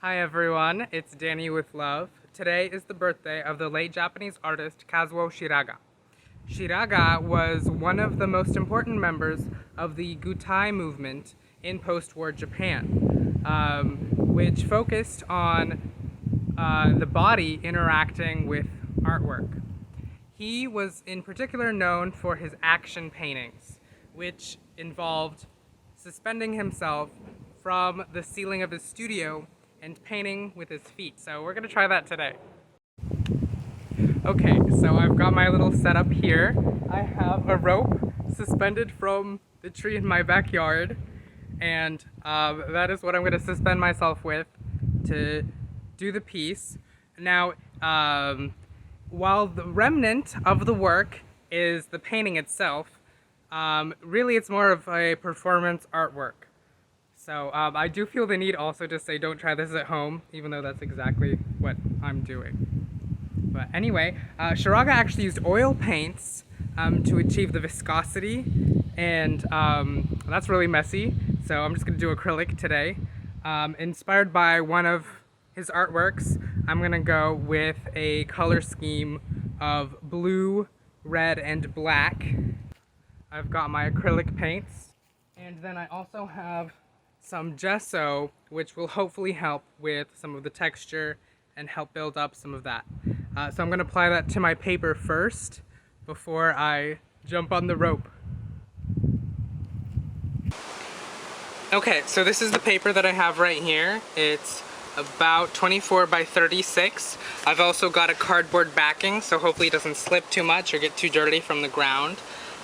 Hi everyone, it's Danny with Love. Today is the birthday of the late Japanese artist Kazuo Shiraga. Shiraga was one of the most important members of the Gutai movement in post-war Japan, which focused on the body interacting with artwork. He was in particular known for his action paintings, which involved suspending himself from the ceiling of his studio and painting with his feet. So we're gonna try that today. Okay, so I've got my little setup here. I have a rope suspended from the tree in my backyard, and that is what I'm gonna suspend myself with to do the piece. Now, while the remnant of the work is the painting itself, really it's more of a performance artwork. So I do feel the need also to say don't try this at home, even though that's exactly what I'm doing. But anyway, Shiraga actually used oil paints to achieve the viscosity, and that's really messy, so I'm just going to do acrylic today. Inspired by one of his artworks, I'm going to go with a color scheme of blue, red, and black. I've got my acrylic paints, and then I also have some gesso, which will hopefully help with some of the texture and help build up some of that. So I'm going to apply that to my paper first before I jump on the rope. Okay, so this is the paper that I have right here. It's about 24 by 36. I've also got a cardboard backing, so hopefully it doesn't slip too much or get too dirty from the ground.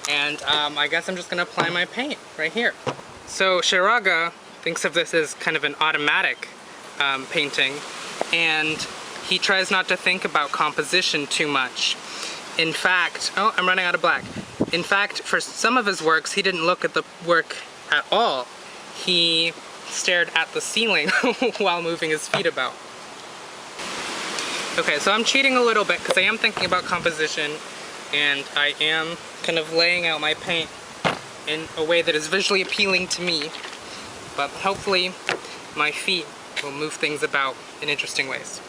And I guess I'm just going to apply my paint right here. So Shiraga thinks of this as kind of an automatic painting, and he tries not to think about composition too much. In fact, oh, I'm running out of black. In fact, for some of his works, he didn't look at the work at all. He stared at the ceiling while moving his feet about. Okay, so I'm cheating a little bit because I am thinking about composition, and I am kind of laying out my paint in a way that is visually appealing to me, but hopefully my feet will move things about in interesting ways.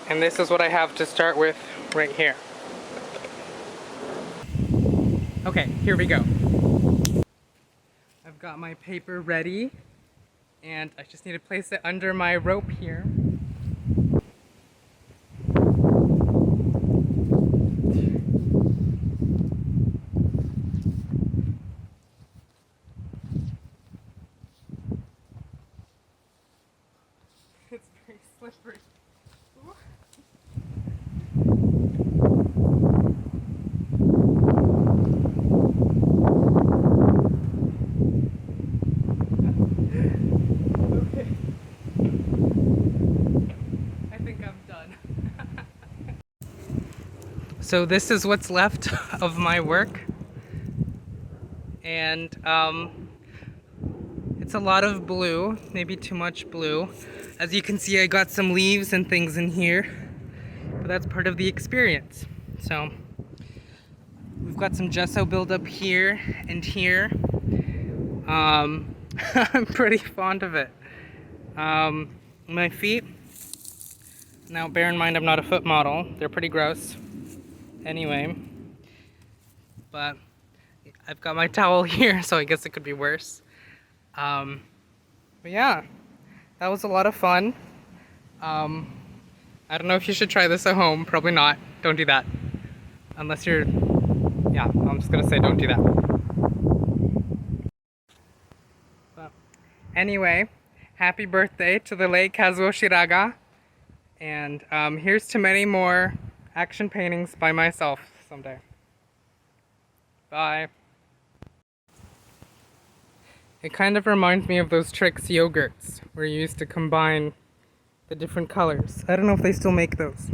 And this is what I have to start with right here. Okay, here we go. I've got my paper ready, and I just need to place it under my rope here. It's very slippery. Ooh. Okay. I think I'm done. So this is what's left of my work, and it's a lot of blue, maybe too much blue. As you can see, I got some leaves and things in here, but that's part of the experience. So we've got some gesso buildup here and here. I'm pretty fond of it. My feet, now bear in mind I'm not a foot model, they're pretty gross. Anyway, but I've got my towel here, so I guess it could be worse. But yeah, that was a lot of fun. I don't know if you should try this at home. Probably not. Don't do that. Unless you're... Yeah, I'm just gonna say don't do that. But anyway, happy birthday to the late Kazuo Shiraga. And here's to many more action paintings by myself someday. Bye. It kind of reminds me of those Trix yogurts where you used to combine the different colors. I don't know if they still make those.